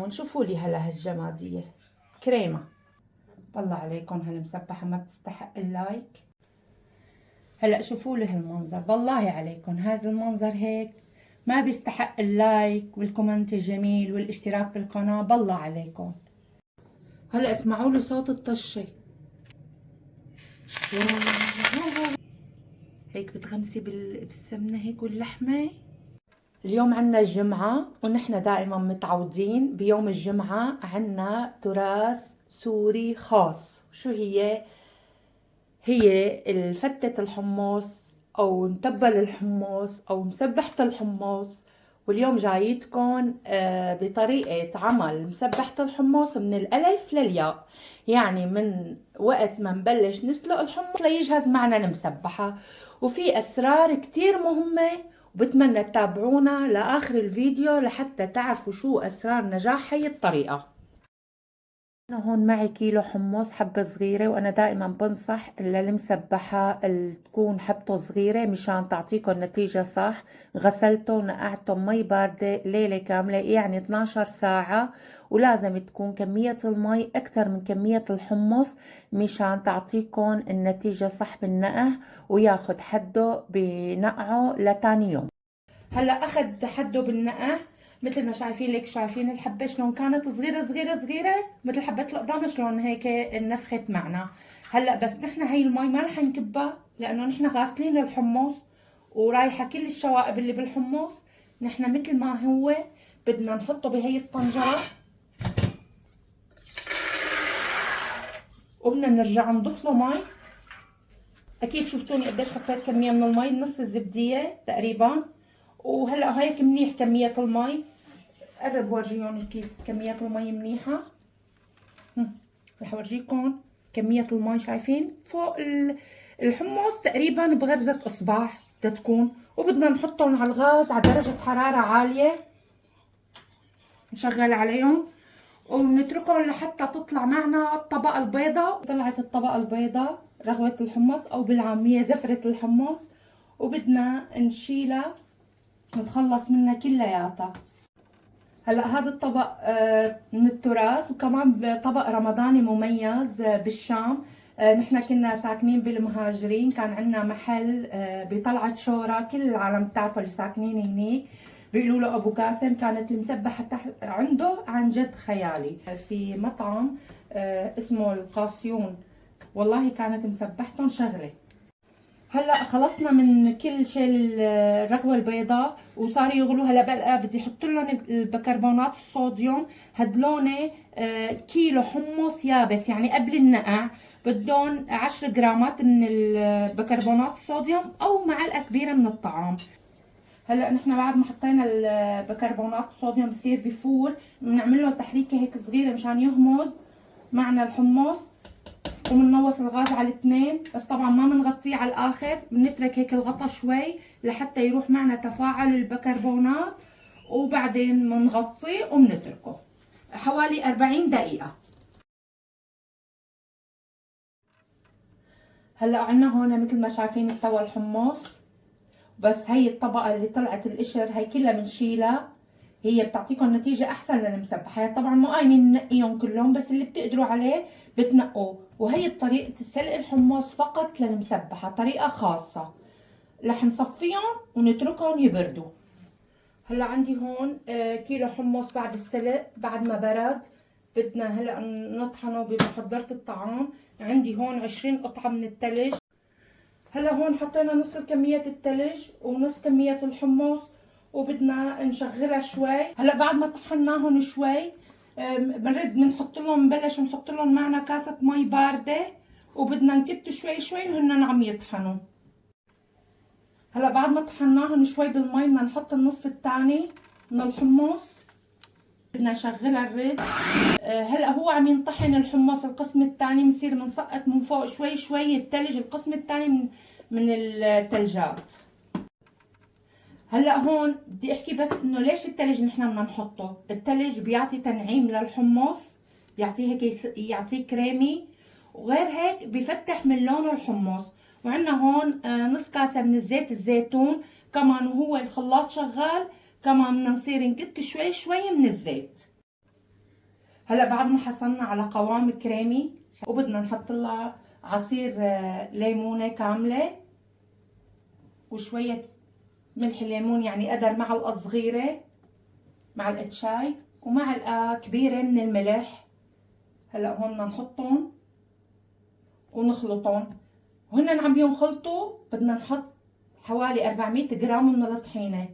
هون شوفوا لي هلا هالجمادير كريمة. بالله عليكم هالمسبحة ما بتستحق اللايك. هلا شوفوا لي هالمنظر، بالله عليكم هذا المنظر هيك ما بيستحق اللايك والكومنت الجميل والاشتراك بالقناة. بالله عليكم هلا اسمعوا له صوت الطشة. هيك بتغمسي بالسمنة هيك واللحمة. اليوم عنا الجمعة ونحن دائما متعودين بيوم الجمعة عنا تراث سوري خاص. شو هي؟ هي الفتة الحمص أو متبل الحمص أو مسبحة الحمص. واليوم جايتكم بطريقة عمل مسبحة الحمص من الألف للياء، يعني من وقت ما نبلش نسلق الحمص ليجهز معنا المسبحة. وفي أسرار كتير مهمة وبتمنى تتابعونا لآخر الفيديو لحتى تعرفوا شو أسرار نجاح هي الطريقة. أنا هون معي كيلو حمص حبة صغيرة، وأنا دائما بنصح للمسبحة تكون حبته صغيرة مشان تعطيكم نتيجة صح. غسلته ونقعته مي باردة ليلة كاملة، يعني 12 ساعة، ولازم تكون كمية المي أكثر من كمية الحمص مشان تعطيكم النتيجة صح بالنقع وياخد حده بنقعه لتاني يوم. هلا اخذ حده بالنقع مثل ما شايفين. ليك شايفين الحبه شلون كانت صغيره صغيره صغيره مثل حبه القضامه شلون هيك نفخت معنا. هلا بس نحن هي المي ما رح نكبها لانه نحن غاسلين الحمص ورايحه كل الشوائب اللي بالحمص. نحن مثل ما هو بدنا نحطه بهي الطنجره وبدنا نرجع نضيف له مي. اكيد شفتوني قديش حطيت كميه من المي، نص الزبديه تقريبا. وهلا هيك منيح كميه المي. قرب ورجيهم كيف كمية المي منيحة. رح اورجيكم كمية المي. شايفين فوق الحمص تقريبا بغرزة اصبع تكون. وبدنا نحطهم على الغاز على درجة حرارة عالية، نشغل عليهم ونتركهم لحتى تطلع معنا الطبقة البيضاء. طلعت الطبقة البيضاء رغوة الحمص او بالعامية زفرة الحمص، وبدنا نشيلها نتخلص منها كلياتها. هلا هذا الطبق من التراث، وكمان طبق رمضاني مميز بالشام. نحن كنا ساكنين بالمهاجرين، كان عندنا محل بطلعة شورى، كل العالم بتعرفه اللي ساكنين هنيك بيقولوا له ابو قاسم. كانت المسبحة عنده عن جد خيالي. في مطعم اسمه القاسيون، والله كانت مسبحتهم شغله. هلا خلصنا من كل شيء الرغوه البيضاء وصار يغلوا. هلا بقى بدي احط لهم البيكربونات الصوديوم. هدلونه كيلو حمص يابس يعني قبل النقع. بدهم 10 جرامات من البيكربونات الصوديوم او معلقه كبيره من الطعام. هلا نحن بعد ما حطينا البيكربونات الصوديوم بصير بفور، بنعمل له تحريكه هيك صغيره مشان يهمض معنا الحمص. وبننوص الغاز على الاثنين، بس طبعا ما بنغطيه على الاخر، بنترك هيك الغطا شوي لحتى يروح معنا تفاعل البيكربونات، وبعدين بنغطيه وبنتركه حوالي 40 دقيقة. هلا عنا هون مثل ما شايفين استوى الحمص، بس هي الطبقة اللي طلعت القشر هي كلها بنشيلها. هي بتعطيكم نتيجة أحسن للمسبحة. طبعا مو قايمين ننقيهم كلهم، بس اللي بتقدروا عليه بتنقوه. وهي طريقة سلق الحمص فقط للمسبحة، طريقة خاصة. رح نصفيهم ونتركهم يبردوا. هلا عندي هون كيلو حمص بعد السلق بعد ما برد. بدنا هلا نطحنه بمحضرة الطعام. عندي هون 20 قطعة من التلج. هلا هون حطينا نص كمية التلج ونص كمية الحمص، وبدنا نشغلها شوي. هلا بعد ما طحناهم شوي بنحط لهم، نبلش نحط لهم معنا كاسة مي باردة، وبدنا نكت شوي شوي وهن عم يطحنوا. هلا بعد ما طحناهم شوي بالمي بدنا نحط النص الثاني من الحمص. بدنا نشغلها الرد. هلا هو عم ينطحن الحمص القسم الثاني، بنصير بنسقط من فوق شوي شوي الثلج القسم الثاني من الثلجات. هلا هون بدي احكي بس انه ليش الثلج نحن بدنا نحطه. الثلج بيعطي تنعيم للحمص، بيعطيه هيك يعطيه كريمي، وغير هيك بفتح من لون الحمص. وعندنا هون نص كاسه من الزيت الزيتون كمان، وهو الخلاط شغال كمان بدنا نصير نكت شوي شوي من الزيت. هلا بعد ما حصلنا على قوام كريمي وبدنا نحط لها عصير ليمونه كامله وشويه ملح ليمون، يعني قدر معلقه صغيره، معلقه شاي ومعلقه كبيره من الملح. هلا هون بدنا نحطهم ونخلطهم. وهن عم ينخلطوا بدنا نحط حوالي 400 جرام من الطحينه.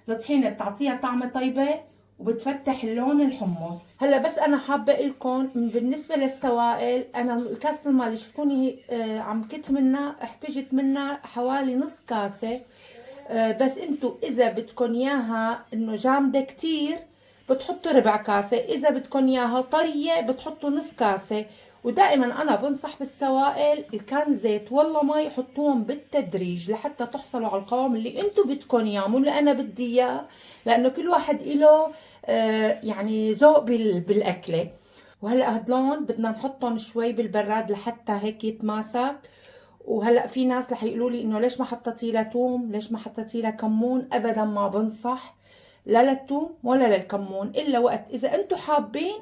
الطحينه بتعطيها طعمه طيبه وبتفتح اللون الحمص. هلا بس انا حابه لكم بالنسبه للسوائل، انا الكاسه الماء اللي شفتوني عم كت منها، احتجت منها حوالي نص كاسه. بس انتو اذا بدكم اياها انه جامده كتير بتحطوا ربع كاسه، اذا بدكم اياها طريه بتحطوا نص كاسه. ودائما انا بنصح بالسوائل الكان زيت والله مي حطوهم بالتدريج لحتى تحصلوا على القوام اللي انتو بدكم اياه، مو اللي انا بدي اياه، لانه كل واحد له يعني ذوق بالاكله. وهلا هدلون بدنا نحطهم شوي بالبراد لحتى هيك يتماسك. وهلا في ناس رح يقولوا لي انه ليش ما حطيتي لها توم، ليش ما حطيتي لها كمون. ابدا ما بنصح لا للثوم ولا للكمون، الا وقت اذا انتم حابين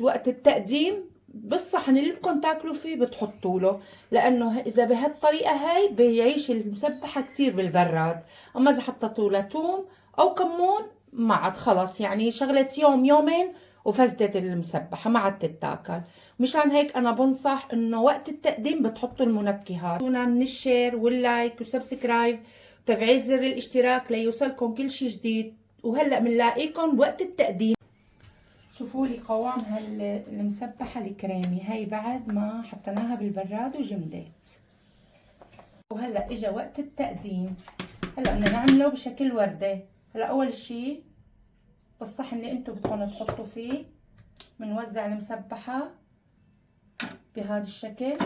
وقت التقديم بالصحن اللي بدكم تاكلوا فيه بتحطوا له، لانه اذا بهالطريقه هاي بيعيش المسبحه كتير بالبراد. اما اذا حطيتوا له توم او كمون ما عاد خلص، يعني شغله يوم يومين وفسدت المسبحه ما عاد تتاكل. مشان هيك انا بنصح انه وقت التقديم بتحطوا المنكهات. من الشير واللايك وسبسكرايب وتفعيل زر الاشتراك ليوصلكم كل شي جديد. وهلا بنلاقيكم وقت التقديم. شوفوا لي قوام المسبحه الكريمي هاي بعد ما حطيناها بالبراد وجمدت. وهلا اجا وقت التقديم. هلا بدنا نعمله بشكل ورده. هلا اول شي بالصحن اللي انتم بدكم تحطوا فيه بنوزع المسبحه بهذا الشكل.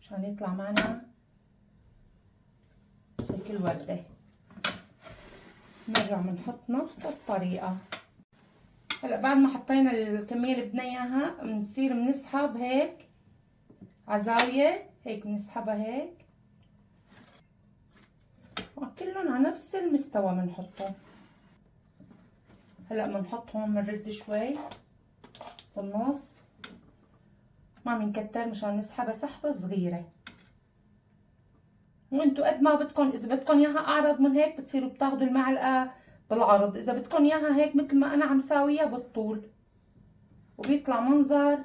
عشان يطلع معنا شكل وردة. نرجع بنحط نفس الطريقة. هلا بعد ما حطينا الكمية اللي بدنا اياها بنصير بنسحب هيك عزاوية، هيك بنسحبها هيك وكلهم على نفس المستوى بنحطهم. هلا بنحط هون بنرد شوي بالنص، ما بنكتر مشان نسحبها سحبة صغيرة. وانتو قد ما بدكم، اذا بدكم اياها اعرض من هيك بتصيروا بتاخدوا المعلقة بالعرض، اذا بدكم اياها هيك مثل ما انا عم ساويها بالطول، وبيطلع منظر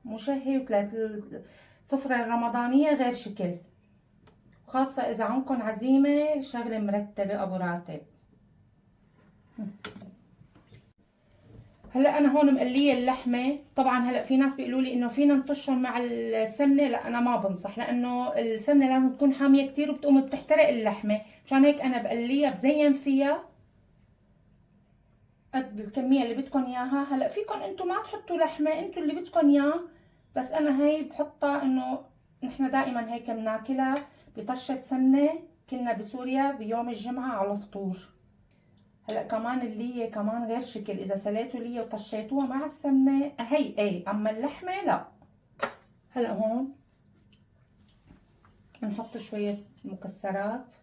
مشهي. وتلاقي السفرة الرمضانية غير شكل، خاصة اذا عندكم عزيمة شغلة مرتبة ابو راتب. هلا انا هون مقليه اللحمه. طبعا هلا في ناس بيقولوا لي انه فينا نطشهم مع السمنه، لا انا ما بنصح، لانه السمنه لازم تكون حاميه كتير وبتقوم بتحترق اللحمه. مشان هيك انا بقليها بزين فيها قد الكميه اللي بدكم اياها. هلا فيكم انتم ما تحطوا لحمه، انتم اللي بدكم اياه، بس انا هي بحطها انه نحن دائما هيك بناكلها بطشه سمنه. كنا بسوريا بيوم الجمعه على الفطور. هلا كمان اللية كمان غير شكل، اذا سليتوا لية وطشيتوها مع السمنة هي اي، اما اللحمة لا. هلا هون بنحط شوية مكسرات.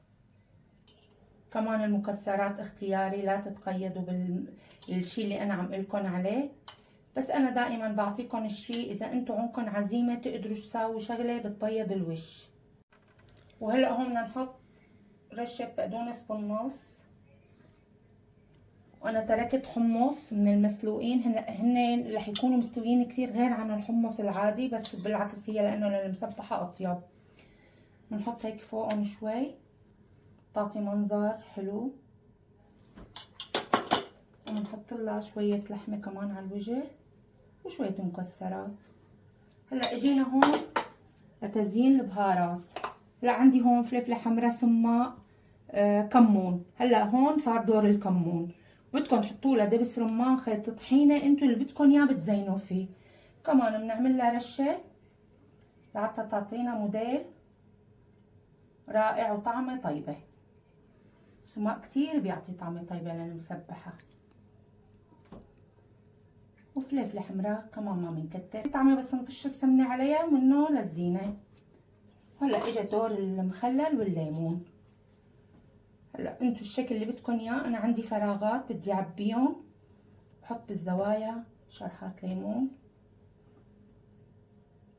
كمان المكسرات اختياري، لا تتقيدوا بالشي اللي انا عم قلكن عليه، بس انا دائما بعطيكم الشي اذا انتم عندكم عزيمة تقدروا تساووا شغلة بتبيض الوش. وهلا هون بدنا نحط رشة بقدونس بالنص. وانا تركت حمص من المسلوقين، هن رح يكونوا مستويين كتير غير عن الحمص العادي، بس بالعكس هي لانه للمسبحة اطيب. بنحط هيك فوقهم شوي تعطي منظر حلو. وبنحط لها شوية لحمة كمان على الوجه وشوية مكسرات. هلا اجينا هون لتزيين البهارات. هلا عندي هون فلفلة حمراء، سماق، كمون. هلا هون صار دور الكمون. بدكم تحطوا لها دبس رمان، خيط طحينه، انتم اللي بدكم اياه بتزينوا فيه. كمان بنعمل لها رشه لحتى تعطينا موديل رائع وطعمه طيبه. سماق كتير بيعطي طعمه طيبه للمسبحه. وفلفله حمراء كمان ما بنكتر طعمه، بس نطش السمنه عليها منه للزينه. هلا اجى دور المخلل والليمون. هلا انتوا الشكل اللي بدكم اياه. انا عندي فراغات بدي اعبيهم، بحط بالزوايا شرحات ليمون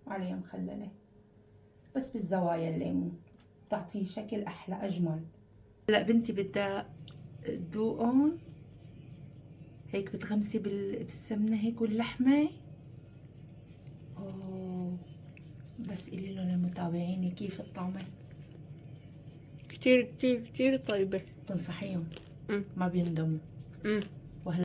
وعليها مخللة، بس بالزوايا الليمون بتعطيه شكل احلى اجمل. هلا بنتي بدها تذوقهم هيك، بتغمسي بالسمنة هيك واللحمة. اوه، بس قولي له لمتابعيني كيف الطعمة. كتير كتير كتير طيبة. تنصحيهم مم. ما بيندموا. مم.